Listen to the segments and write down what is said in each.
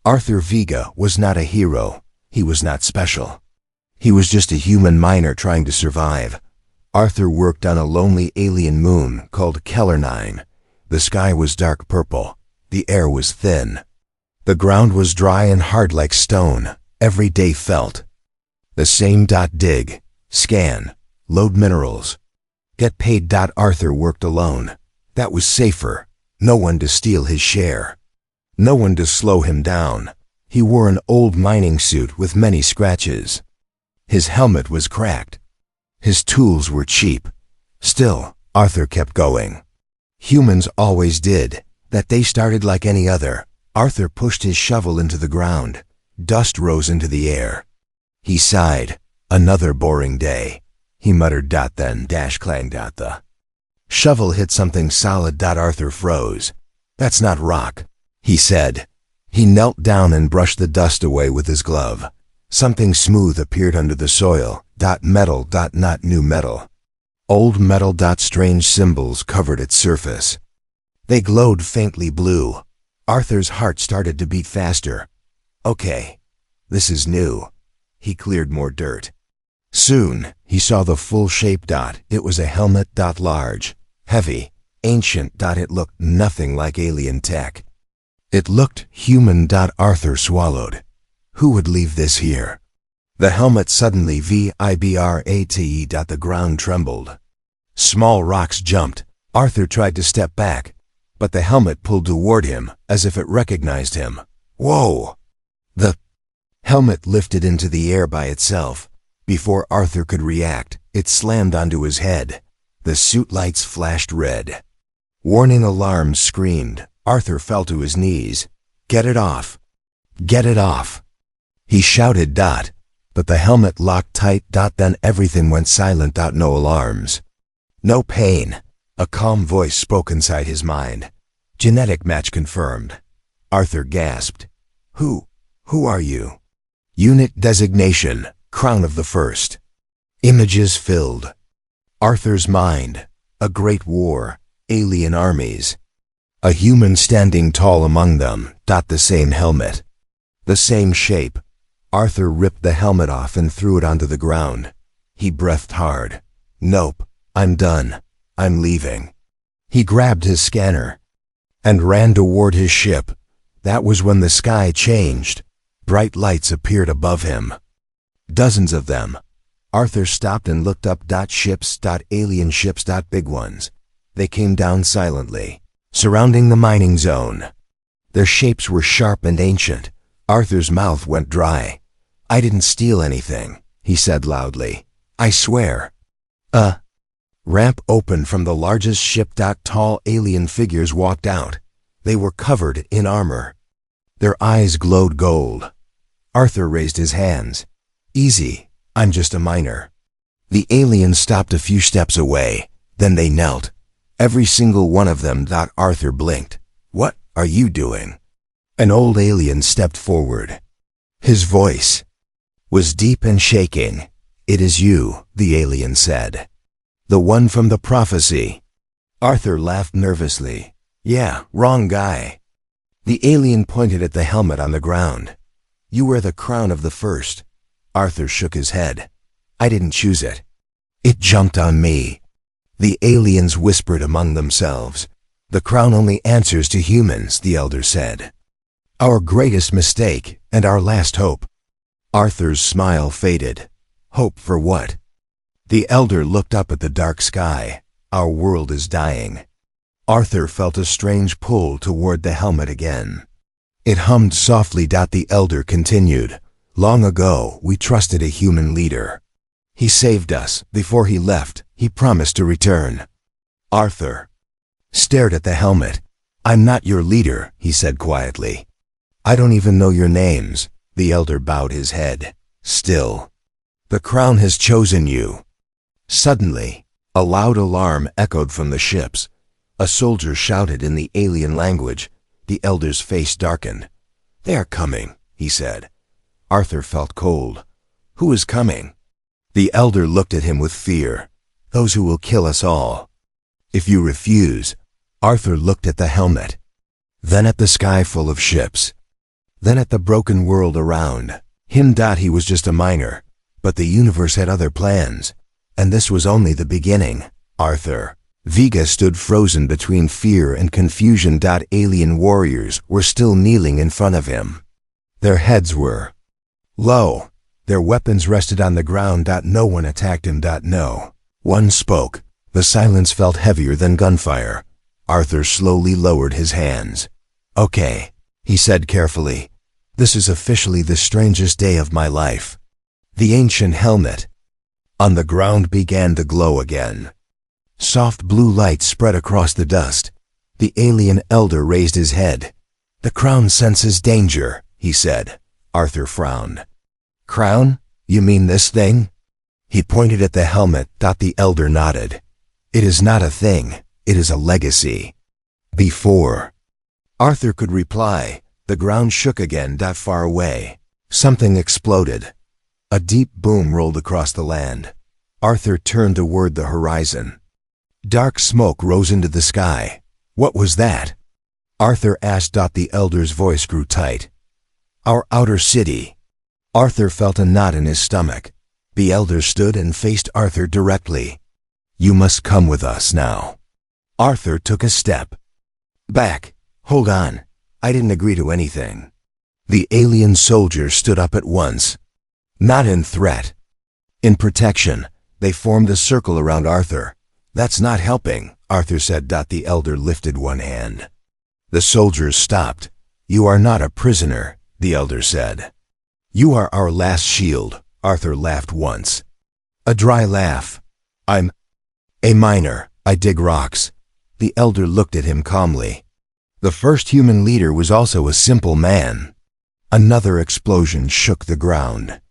Arthur Vega was not a hero. He was not special. He was just a human miner trying to survive. Arthur worked on a lonely alien moon called Keller 9. The sky was dark purple. The air was thin. The ground was dry and hard like stone. Every day felt the same. Dig, scan, load minerals, get paid. Arthur worked alone. That was safer. No one to steal his share. No one to slow him down. He wore an old mining suit with many scratches. His helmet was cracked. His tools were cheap. Still, Arthur kept going. Humans always did. That day started like any other. Arthur pushed his shovel into the ground. Dust rose into the air. He sighed. Another boring day. He muttered. Then clang. The shovel hit something solid. Arthur froze. That's not rock, he said. He knelt down and brushed the dust away with his glove. Something smooth appeared under the soil. Metal. Not new metal. Old metal. Strange symbols covered its surface. They glowed faintly blue. Arthur's heart started to beat faster. Okay, this is new. He cleared more dirt. Soon, he saw the full shape. It was a helmet. Large, heavy, ancient. It looked nothing like alien tech. It looked human. Arthur swallowed. Who would leave this here? The helmet suddenly vibrate. The ground trembled. Small rocks jumped. Arthur tried to step back, but the helmet pulled toward him as if it recognized him. Whoa! The helmet lifted into the air by itself. Before Arthur could react, it slammed onto his head. The suit lights flashed red. Warning alarms screamed. Arthur fell to his knees. Get it off! Get it off! He shouted. But the helmet locked tight. Then everything went silent. No alarms. No pain. A calm voice spoke inside his mind. Genetic match confirmed. Arthur gasped. Who are you? Unit designation, Crown of the First. Images filled Arthur's mind. A great war, alien armies. A human standing tall among them. The same helmet. The same shape. Arthur ripped the helmet off and threw it onto the ground. He breathed hard. Nope, I'm done. I'm leaving. He grabbed his scanner and ran toward his ship. That was when the sky changed. Bright lights appeared above him. Dozens of them. Arthur stopped and looked up. Ships. Alien ships. Big ones. They came down silently, surrounding the mining zone. Their shapes were sharp and ancient. Arthur's mouth went dry. I didn't steal anything, he said loudly. I swear. Ramp opened from the largest ship. Tall alien figures walked out. They were covered in armor. Their eyes glowed gold. Arthur raised his hands. Easy, I'm just a miner. The aliens stopped a few steps away. Then they knelt. Every single one of them. Arthur blinked. What are you doing? An old alien stepped forward. His voice was deep and shaking. It is you, the alien said. The one from the prophecy. Arthur laughed nervously. Yeah, wrong guy. The alien pointed at the helmet on the ground. You wear the crown of the first. Arthur shook his head. I didn't choose it. It jumped on me. The aliens whispered among themselves. The crown only answers to humans, the elder said. Our greatest mistake and our last hope. Arthur's smile faded. Hope for what? The elder looked up at the dark sky. Our world is dying. Arthur felt a strange pull toward the helmet again. It hummed softly. The elder continued. Long ago, we trusted a human leader. He saved us. Before he left, he promised to return. Arthur stared at the helmet. I'm not your leader, he said quietly. I don't even know your names. The elder bowed his head. Still. The crown has chosen you. Suddenly, a loud alarm echoed from the ships. A soldier shouted in the alien language. The elder's face darkened. They are coming, he said. Arthur felt cold. Who is coming? The elder looked at him with fear. Those who will kill us all. If you refuse. Arthur looked at the helmet, then at the sky full of ships. Then at the broken world around him. He was just a miner, but the universe had other plans, and this was only the beginning. Arthur. Vega stood frozen between fear and confusion. Alien warriors were still kneeling in front of him. Their heads were low. Their weapons rested on the ground. No one attacked him. No one spoke. The silence felt heavier than gunfire. Arthur slowly lowered his hands. "Okay," he said carefully. "This is officially the strangest day of my life." The ancient helmet on the ground began to glow again. Soft blue light spread across the dust. The alien elder raised his head. "The crown senses danger," he said. Arthur frowned. "Crown? You mean this thing?" He pointed at the helmet. The elder nodded. "It is not a thing, it is a legacy." Before Arthur could reply, the ground shook again. Far away, something exploded. A deep boom rolled across the land. Arthur turned toward the horizon. Dark smoke rose into the sky. "What was that?" Arthur asked. The elder's voice grew tight. "Our outer city." Arthur felt a knot in his stomach. The elder stood and faced Arthur directly. "You must come with us now." Arthur took a step back. "Hold on, I didn't agree to anything." The alien soldiers stood up at once. Not in threat, in protection. They formed a circle around Arthur. "That's not helping," Arthur said. The elder lifted one hand. The soldiers stopped. "You are not a prisoner," the elder said. "You are our last shield." Arthur laughed once. A dry laugh. "I'm a miner. I dig rocks." The elder looked at him calmly. The first human leader was also a simple man. Another explosion shook the ground.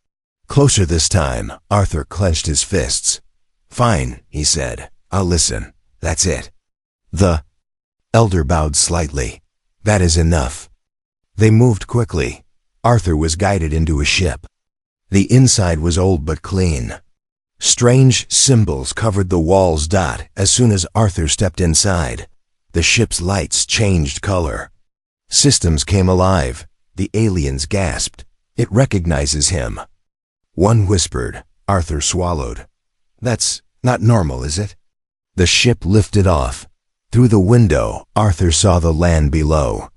Closer this time. Arthur clenched his fists. "Fine," he said. "I'll listen. That's it." The elder bowed slightly. "That is enough." They moved quickly. Arthur was guided into a ship. The inside was old but clean. Strange symbols covered the walls. As soon as Arthur stepped inside, the ship's lights changed color. Systems came alive. The aliens gasped. "It recognizes him." One whispered. Arthur swallowed. "That's not normal, is it?" The ship lifted off. Through the window, Arthur saw the land below.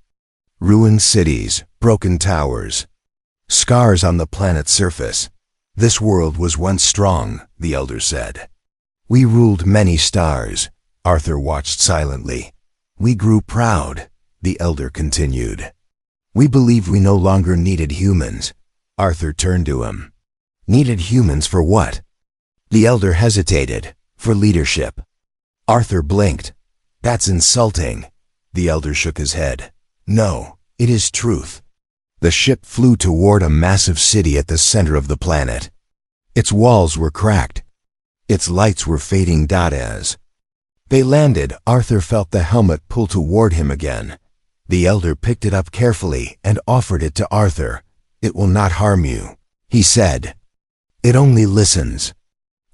Ruined cities, broken towers, scars on the planet's surface. "This world was once strong," the elder said. "We ruled many stars." Arthur watched silently. "We grew proud," the elder continued. "We believed we no longer needed humans." Arthur turned to him. "Needed humans for what?" The elder hesitated. "For leadership." Arthur blinked. "That's insulting." The elder shook his head. "No, it is truth." The ship flew toward a massive city at the center of the planet. Its walls were cracked. Its lights were fading. As they landed, Arthur felt the helmet pull toward him again. The elder picked it up carefully and offered it to Arthur. "It will not harm you," he said. "It only listens."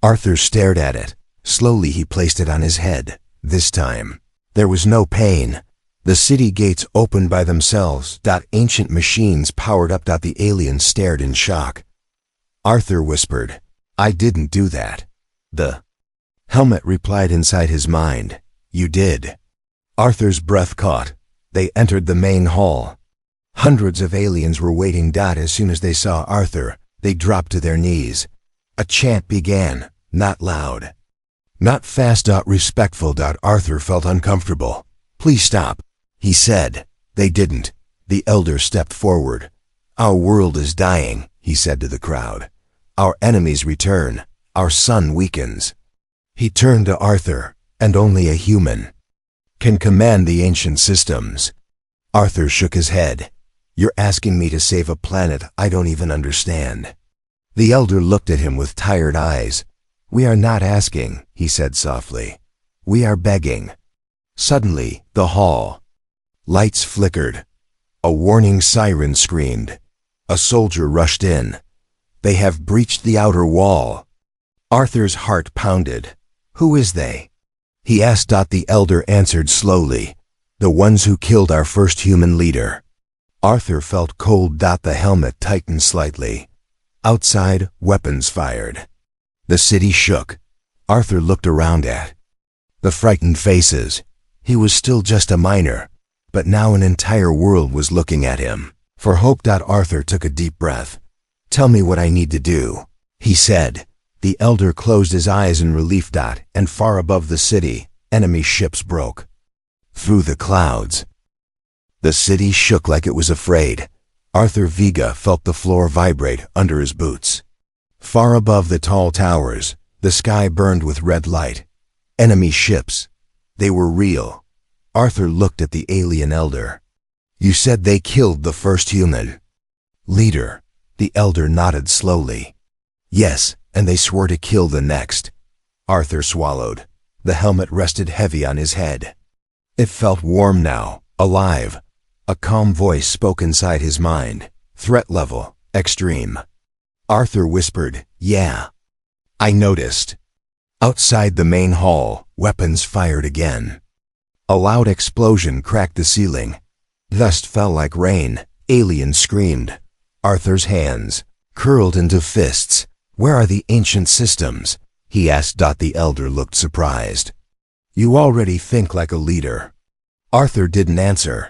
Arthur stared at it. Slowly he placed it on his head. This time, there was no pain. The city gates opened by themselves. Ancient machines powered up. The aliens stared in shock. Arthur whispered, "I didn't do that." The helmet replied inside his mind, "You did." Arthur's breath caught. They entered the main hall. Hundreds of aliens were waiting. As soon as they saw Arthur, they dropped to their knees. A chant began, not loud, not fast. Respectful. Arthur felt uncomfortable. "Please stop," he said. They didn't. The elder stepped forward. "Our world is dying," he said to the crowd. "Our enemies return. Our sun weakens." He turned to Arthur. "And only a human can command the ancient systems." Arthur shook his head. "You're asking me to save a planet I don't even understand." The elder looked at him with tired eyes. "We are not asking," he said softly. "We are begging." Suddenly, the hall lights flickered. A warning siren screamed. A soldier rushed in. "They have breached the outer wall." Arthur's heart pounded. "Who is they?" he asked. The elder answered slowly. "The ones who killed our first human leader." Arthur felt cold. The helmet tightened slightly. Outside, weapons fired. The city shook. Arthur looked around at the frightened faces. He was still just a miner, but now an entire world was looking at him for hope. Arthur took a deep breath. "Tell me what I need to do," he said. The elder closed his eyes in relief. And far above the city, enemy ships broke through the clouds. The city shook like it was afraid. Arthur Vega felt the floor vibrate under his boots. Far above the tall towers, the sky burned with red light. Enemy ships. They were real. Arthur looked at the alien elder. "You said they killed the first human leader." The elder nodded slowly. "Yes, and they swore to kill the next." Arthur swallowed. The helmet rested heavy on his head. It felt warm now, alive. A calm voice spoke inside his mind. "Threat level, extreme." Arthur whispered, "Yeah." "I noticed." Outside the main hall, weapons fired again. A loud explosion cracked the ceiling. Dust fell like rain. Aliens screamed. Arthur's hands curled into fists. "Where are the ancient systems?" he asked. The elder looked surprised. "You already think like a leader." Arthur didn't answer.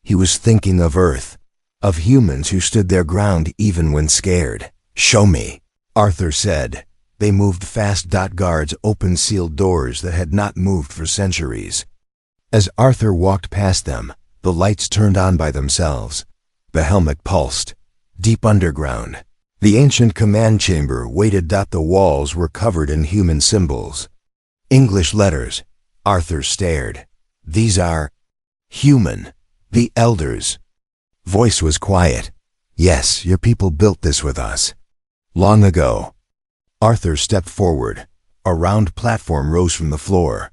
He was thinking of Earth, of humans who stood their ground even when scared. "Show me," Arthur said. They moved fast. Guards opened sealed doors that had not moved for centuries. As Arthur walked past them, the lights turned on by themselves. The helmet pulsed. Deep underground, the ancient command chamber waited. The walls were covered in human symbols. English letters. Arthur stared. "These are human." The elder's voice was quiet. "Yes, your people built this with us. Long ago." Arthur stepped forward. A round platform rose from the floor.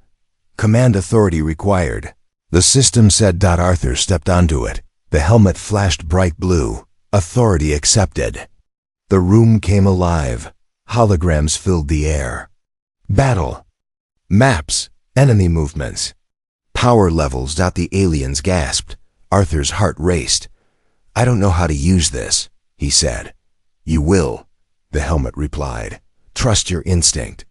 "Command authority required." The system said. Arthur stepped onto it. The helmet flashed bright blue. "Authority accepted." The room came alive. Holograms filled the air. Battle. Maps. Enemy movements. Power levels. The aliens gasped. Arthur's heart raced. "I don't know how to use this," he said. "You will," the helmet replied. "Trust your instinct."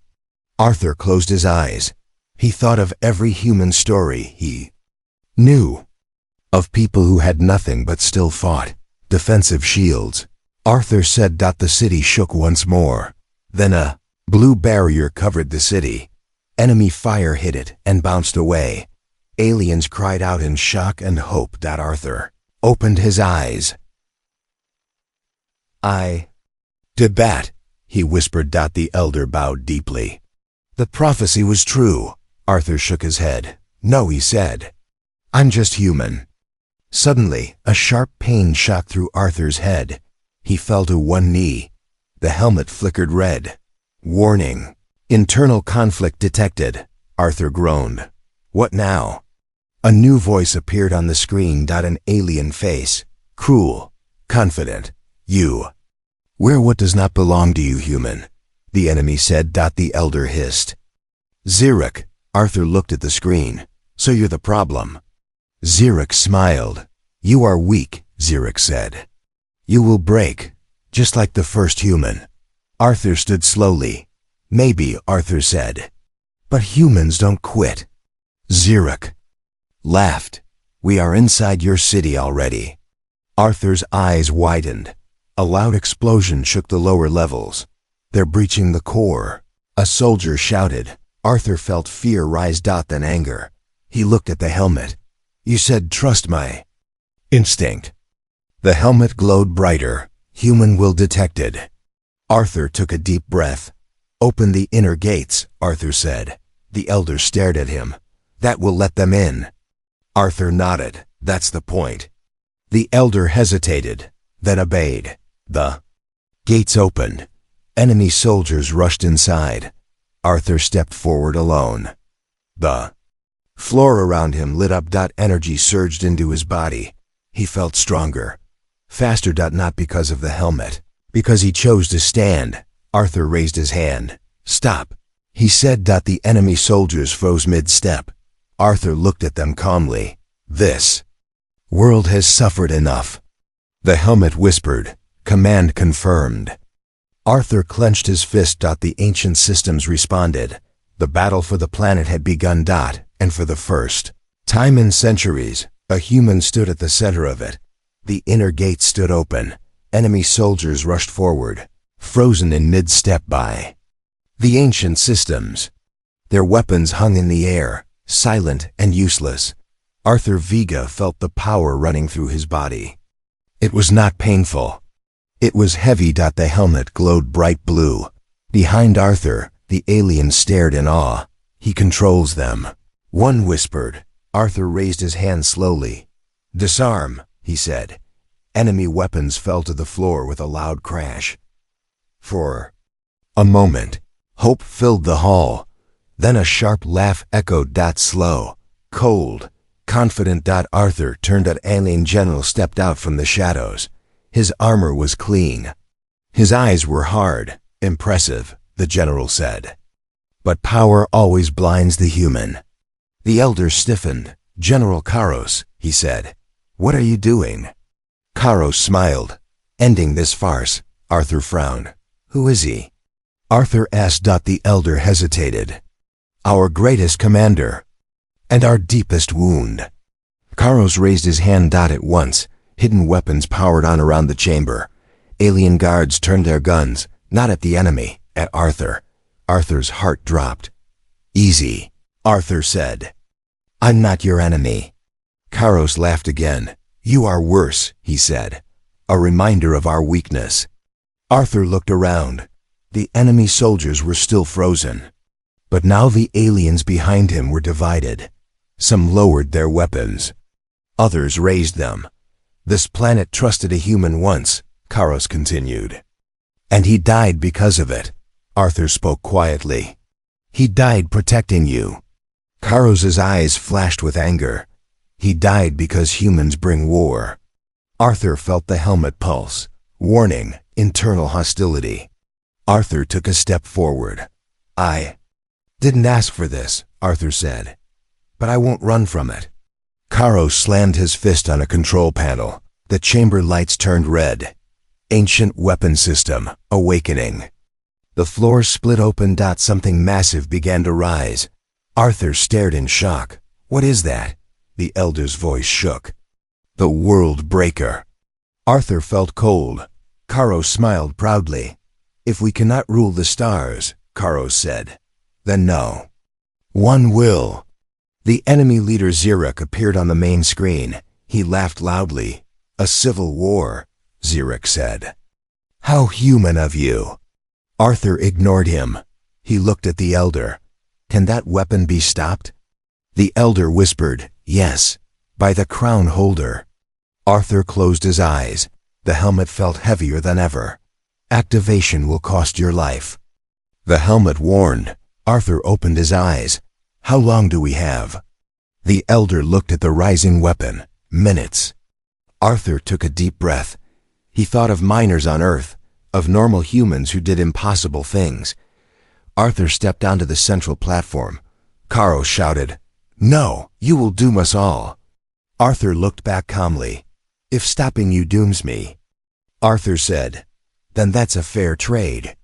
Arthur closed his eyes. He thought of every human story he knew, of people who had nothing but still fought. Defensive shields. Arthur said. The city shook once more. Then a blue barrier covered the city. Enemy fire hit it and bounced away. Aliens cried out in shock and hope. Arthur opened his eyes. "I debat," he whispered. The elder bowed deeply. "The prophecy was true." Arthur shook his head. "No," he said. "I'm just human." Suddenly, a sharp pain shot through Arthur's head. He fell to one knee. The helmet flickered red. "Warning. Internal conflict detected." Arthur groaned. "What now?" A new voice appeared on the screen. An alien face. Cruel. Confident. "You wear what does not belong to you, human," the enemy said. The elder hissed. "Xeric." Arthur looked at the screen. "So you're the problem." Xeric smiled. "You are weak," Xeric said. "You will break, just like the first human." Arthur stood slowly. "Maybe," Arthur said. "But humans don't quit." Xeric laughed. "We are inside your city already." Arthur's eyes widened. A loud explosion shook the lower levels. "They're breaching the core," a soldier shouted. Arthur felt fear rise. Then anger. He looked at the helmet. "You said trust my instinct." The helmet glowed brighter. "Human will detected." Arthur took a deep breath. "Open the inner gates," Arthur said. The elder stared at him. "That will let them in." Arthur nodded. "That's the point." The elder hesitated, then obeyed. The gates opened. Enemy soldiers rushed inside. Arthur stepped forward alone. The floor around him lit up. Energy surged into his body. He felt stronger. Faster. Not because of the helmet. Because he chose to stand. Arthur raised his hand. "Stop," he said. The enemy soldiers froze mid-step. Arthur looked at them calmly. "This World has suffered enough. The helmet whispered. Command confirmed. Arthur clenched his fist. The ancient systems responded. The battle for the planet had begun. And for the first time in centuries, a human stood at the center of it. The inner gate stood open. Enemy soldiers rushed forward, frozen in mid-step by the ancient systems. Their weapons hung in the air, silent and useless. Arthur Vega felt the power running through his body. It was not painful. It was heavy. The helmet glowed bright blue. Behind Arthur, the aliens stared in awe. He controls them. One whispered. Arthur raised his hand slowly. Disarm, he said. Enemy weapons fell to the floor with a loud crash. For a moment, hope filled the hall. Then a sharp laugh echoed. Slow, cold, confident. Arthur turned. Alien general stepped out from the shadows. His armor was clean. His eyes were hard. Impressive, the general said. But power always blinds the human. The elder stiffened. General Karos, he said. What are you doing? Karos smiled. Ending this farce. Arthur frowned. Who is he? Arthur asked. The elder hesitated. Our greatest commander. And our deepest wound. Karos raised his hand. At once, hidden weapons powered on around the chamber. Alien guards turned their guns, not at the enemy, at Arthur. Arthur's heart dropped. Easy, Arthur said. I'm not your enemy. Karos laughed again. You are worse, he said. A reminder of our weakness. Arthur looked around. The enemy soldiers were still frozen. But now the aliens behind him were divided. Some lowered their weapons. Others raised them. This planet trusted a human once, Karos continued. And he died because of it. Arthur spoke quietly. He died protecting you. Karos's eyes flashed with anger. He died because humans bring war. Arthur felt the helmet pulse. Warning, internal hostility. Arthur took a step forward. I didn't ask for this, Arthur said. But I won't run from it. Karos slammed his fist on a control panel. The chamber lights turned red. Ancient weapon system, awakening. The floor split open. Something massive began to rise. Arthur stared in shock. What is that? The elder's voice shook. The World Breaker. Arthur felt cold. Karos smiled proudly. If we cannot rule the stars, Karos said, then no. One will. The enemy leader Xeric appeared on the main screen. He laughed loudly. A civil war, Xeric said. How human of you. Arthur ignored him. He looked at the elder. Can that weapon be stopped? The elder whispered, yes, by the crown holder. Arthur closed his eyes. The helmet felt heavier than ever. Activation will cost your life. The helmet warned. Arthur opened his eyes. How long do we have? The elder looked at the rising weapon. Minutes. Arthur took a deep breath. He thought of miners on Earth, of normal humans who did impossible things. Arthur stepped onto the central platform. Karos shouted, No, you will doom us all. Arthur looked back calmly. If stopping you dooms me, Arthur said, then that's a fair trade.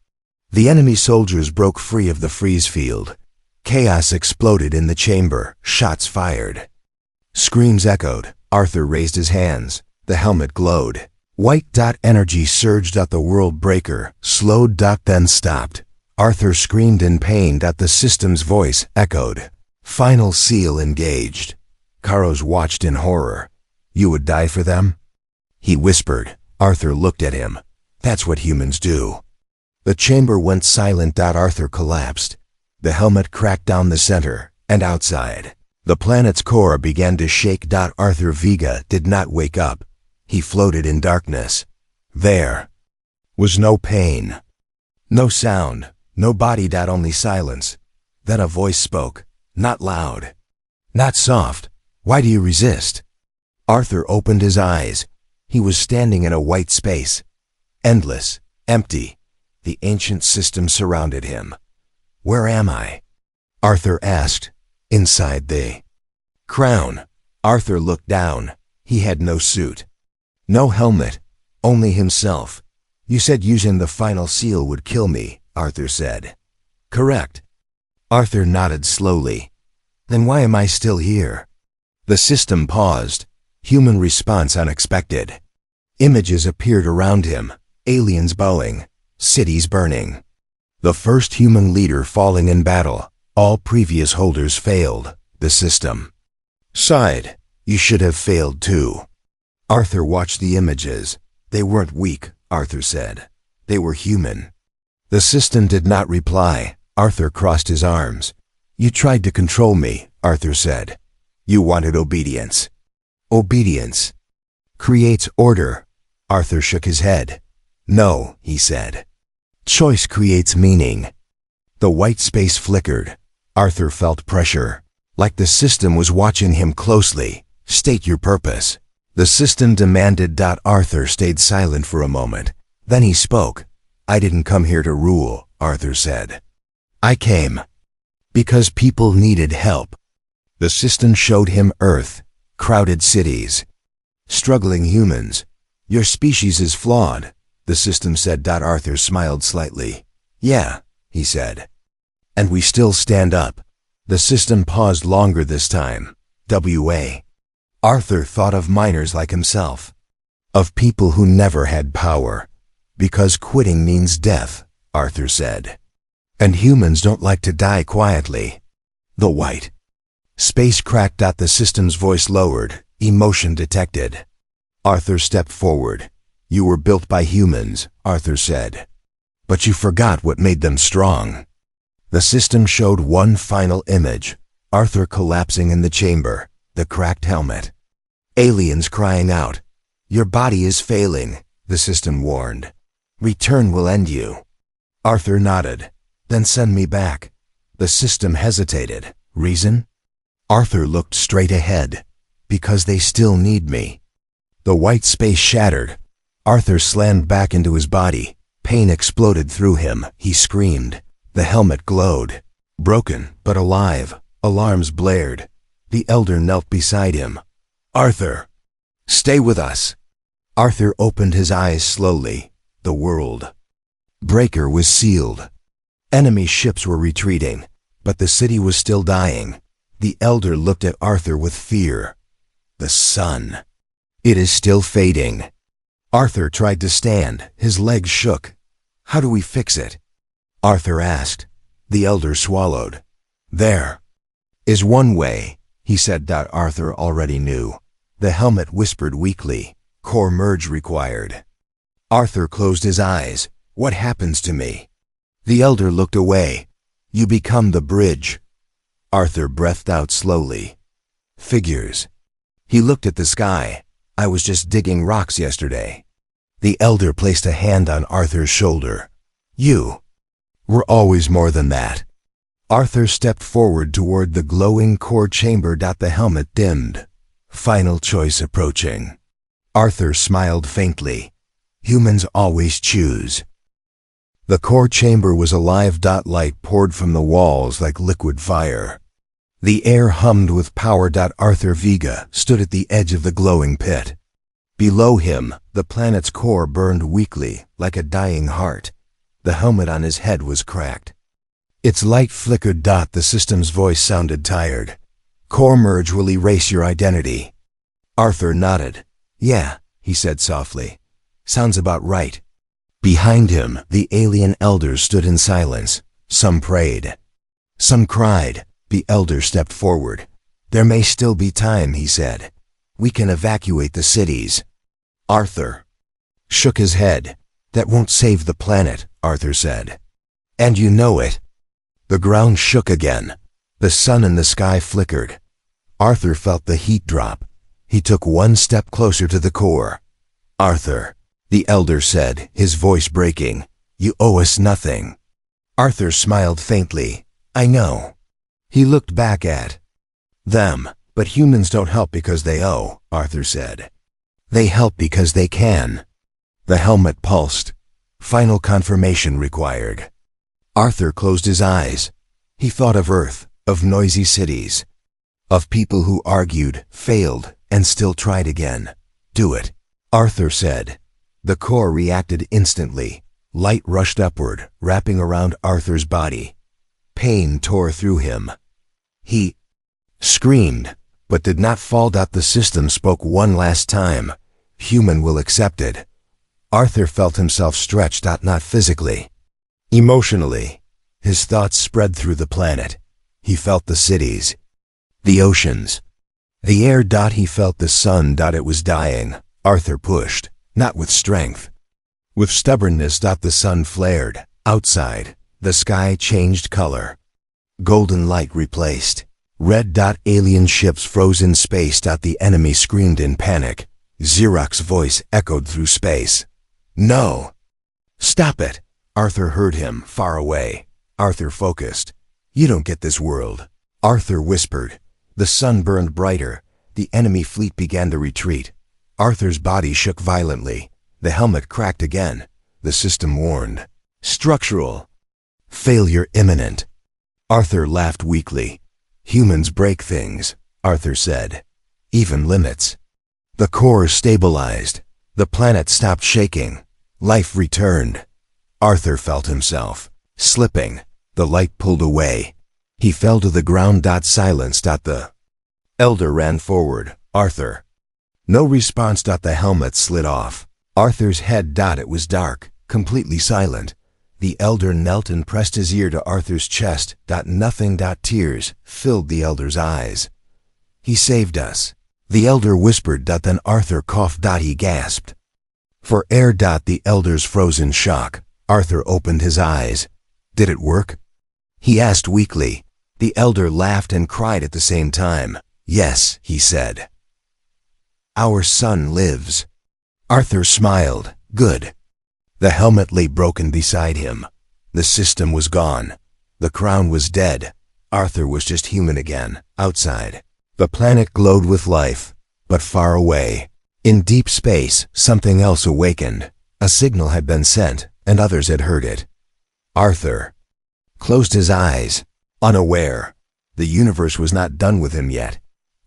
The enemy soldiers broke free of the freeze field. Chaos exploded in the chamber, shots fired. Screams echoed. Arthur raised his hands. The helmet glowed. White energy surged at the World Breaker, slowed then stopped. Arthur screamed in pain. The system's voice echoed. Final seal engaged. Karos watched in horror. You would die for them? He whispered. Arthur looked at him. That's what humans do. The chamber went silent. Arthur collapsed. The helmet cracked down the center, and outside. The planet's core began to shake. Arthur Vega did not wake up. He floated in darkness. There was no pain, no sound, no body. Only silence. Then a voice spoke, not loud, not soft. Why do you resist? Arthur opened his eyes. He was standing in a white space. Endless, empty. The ancient system surrounded him. Where am I? Arthur asked. Inside the crown. Arthur looked down. He had no suit. No helmet. Only himself. You said using the final seal would kill me, Arthur said. Correct. Arthur nodded slowly. Then why am I still here? The system paused. Human response unexpected. Images appeared around him. Aliens bowing. Cities burning. The first human leader falling in battle. All previous holders failed. The system sighed. You should have failed too. Arthur watched the images. They weren't weak, Arthur said. They were human. The system did not reply. Arthur crossed his arms. You tried to control me, Arthur said. You wanted obedience. Obedience creates order. Arthur shook his head. No, he said. Choice creates meaning. The white space flickered. Arthur felt pressure, like the system was watching him closely. State your purpose. The system demanded. Arthur stayed silent for a moment. Then he spoke. I didn't come here to rule, Arthur said. I came because people needed help. The system showed him Earth, crowded cities, struggling humans. Your species is flawed, the system said. Arthur smiled slightly. Yeah, he said. And we still stand up. The system paused longer this time. W.A. Arthur thought of miners like himself, of people who never had power. Because quitting means death, Arthur said. And humans don't like to die quietly. The white space cracked. The system's voice lowered. Emotion detected. Arthur stepped forward. You were built by humans, Arthur said. But you forgot what made them strong. The system showed one final image. Arthur collapsing in the chamber. The cracked helmet. Aliens crying out. Your body is failing, the system warned. Return will end you. Arthur nodded. Then send me back. The system hesitated. Reason? Arthur looked straight ahead. Because they still need me. The white space shattered. Arthur slammed back into his body. Pain exploded through him. He screamed. The helmet glowed. Broken, but alive. Alarms blared. The elder knelt beside him. Arthur! Stay with us. Arthur opened his eyes slowly. The world breaker was sealed. Enemy ships were retreating, but the city was still dying. The elder looked at Arthur with fear. The sun. It is still fading. Arthur tried to stand. His legs shook. How do we fix it? Arthur asked. The elder swallowed. There is one way, he said. Arthur already knew. The helmet whispered weakly. Core merge required. Arthur closed his eyes. What happens to me? The elder looked away. You become the bridge. Arthur breathed out slowly. Figures. He looked at the sky. I was just digging rocks yesterday. The elder placed a hand on Arthur's shoulder. You were always more than that. Arthur stepped forward toward the glowing core chamber. The helmet dimmed. Final choice approaching. Arthur smiled faintly. Humans always choose. The core chamber was alive. Light poured from the walls like liquid fire. The air hummed with power. Arthur Vega stood at the edge of the glowing pit. Below him, the planet's core burned weakly, like a dying heart. The helmet on his head was cracked. Its light flickered. The system's voice sounded tired. Core merge will erase your identity. Arthur nodded. Yeah, he said softly. Sounds about right. Behind him, the alien elders stood in silence. Some prayed. Some cried. The elder stepped forward. There may still be time, he said. We can evacuate the cities. Arthur shook his head. That won't save the planet, Arthur said. And you know it. The ground shook again. The sun in the sky flickered. Arthur felt the heat drop. He took one step closer to the core. Arthur, the elder said, his voice breaking, you owe us nothing. Arthur smiled faintly. I know. He looked back at them. But humans don't help because they owe, Arthur said. They help because they can. The helmet pulsed. Final confirmation required. Arthur closed his eyes. He thought of Earth, of noisy cities, of people who argued, failed, and still tried again. "Do it," Arthur said. The core reacted instantly. Light rushed upward, wrapping around Arthur's body. Pain tore through him. He screamed, but did not fall. The system spoke one last time. "Human will accept it." Arthur felt himself stretched out, not physically, emotionally. His thoughts spread through the planet. He felt the cities, the oceans, the air. He felt the sun. It was dying. Arthur pushed, not with strength, with stubbornness. The sun flared. Outside, the sky changed color. Golden light replaced red. Alien ships froze in space. The enemy screamed in panic. Xerox's voice echoed through space. "No! Stop it!" Arthur heard him, far away. Arthur focused. "You don't get this world," Arthur whispered. The sun burned brighter. The enemy fleet began to retreat. Arthur's body shook violently. The helmet cracked again. The system warned. "Structural failure imminent." Arthur laughed weakly. "Humans break things," Arthur said. "Even limits." The core stabilized. The planet stopped shaking. Life returned. Arthur felt himself slipping. The light pulled away. He fell to the ground. Silence. The elder ran forward. "Arthur." No response. The helmet slid off. Arthur's head. It was dark, completely silent. The elder knelt and pressed his ear to Arthur's chest. Nothing. Tears filled the elder's eyes. "He saved us," the elder whispered. Then Arthur coughed. He gasped for air. The elder's froze in shock. Arthur opened his eyes. "Did it work?" he asked weakly. The elder laughed and cried at the same time. "Yes," he said. "Our son lives." Arthur smiled. "Good." The helmet lay broken beside him. The system was gone. The crown was dead. Arthur was just human again, outside. The planet glowed with life, but far away. In deep space, something else awakened. A signal had been sent, and others had heard it. Arthur closed his eyes, unaware. The universe was not done with him yet.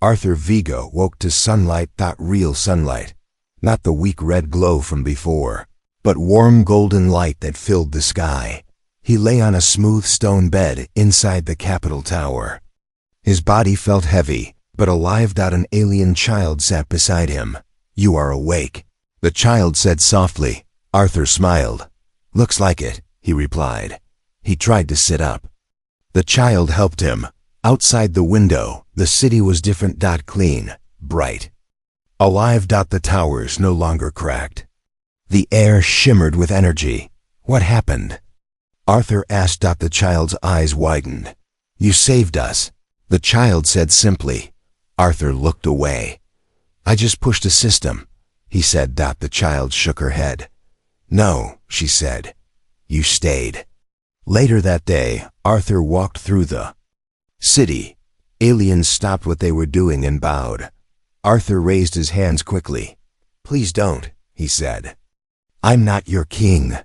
Arthur Vega woke to sunlight. Real sunlight. Not the weak red glow from before, but warm golden light that filled the sky. He lay on a smooth stone bed inside the Capitol Tower. His body felt heavy, but alive. An alien child sat beside him. "You are awake," the child said softly. Arthur smiled. "Looks like it," he replied. He tried to sit up. The child helped him. Outside the window, the city was different. Clean, bright, alive. The towers no longer cracked. The air shimmered with energy. "What happened?" Arthur asked. The child's eyes widened. "You saved us," the child said simply. Arthur looked away. "I just pushed a system," he said. The child shook her head. "No," she said. "You stayed." Later that day, Arthur walked through the city. Aliens stopped what they were doing and bowed. Arthur raised his hands quickly. "Please don't," he said. "I'm not your king."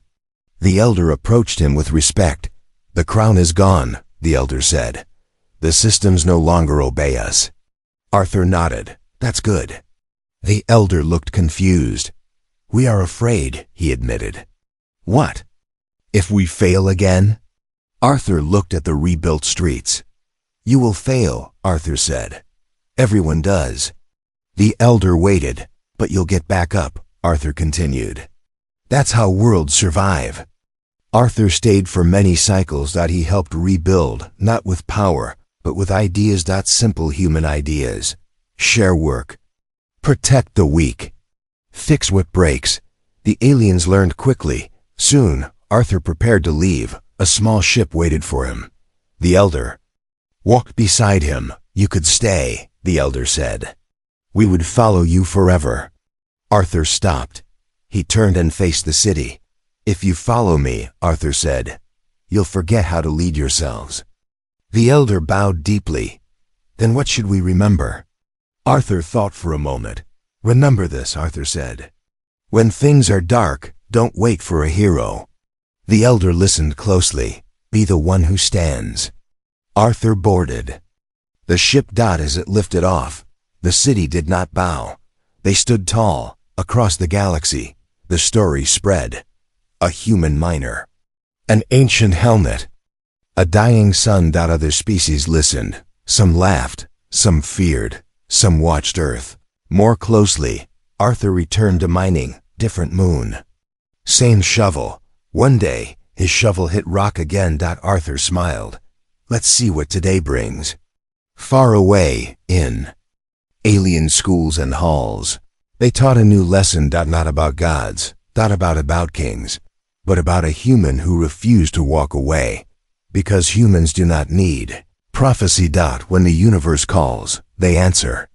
The elder approached him with respect. "The crown is gone," the elder said. "The systems no longer obey us." Arthur nodded. "That's good." The elder looked confused. "We are afraid," he admitted. "What? If we fail again?" Arthur looked at the rebuilt streets. "You will fail," Arthur said. "Everyone does." The elder waited. "But you'll get back up," Arthur continued. "That's how worlds survive." Arthur stayed for many cycles. He helped rebuild, not with power, but with ideas. Simple human ideas. Share work. Protect the weak. Fix what breaks. The aliens learned quickly. Soon, Arthur prepared to leave. A small ship waited for him. The elder walked beside him. "You could stay," the elder said. "We would follow you forever." Arthur stopped. He turned and faced the city. "If you follow me," Arthur said, "you'll forget how to lead yourselves." The elder bowed deeply. "Then what should we remember?" Arthur thought for a moment. "Remember this," Arthur said. "When things are dark, don't wait for a hero." The elder listened closely. "Be the one who stands." Arthur boarded the ship. As it lifted off, The city did not bow. They stood tall. Across the galaxy, the story spread. A human miner. An ancient helmet. A dying sun. Other species listened. Some laughed. Some feared. Some watched Earth more closely. Arthur returned to mining. Different moon. Same shovel. One day, his shovel hit rock again. Arthur smiled. Let's see what today brings. Far away, in alien schools and halls, they taught a new lesson. Not about gods, not about kings, but about a human who refused to walk away. Because humans do not need prophecy. When the universe calls, they answer.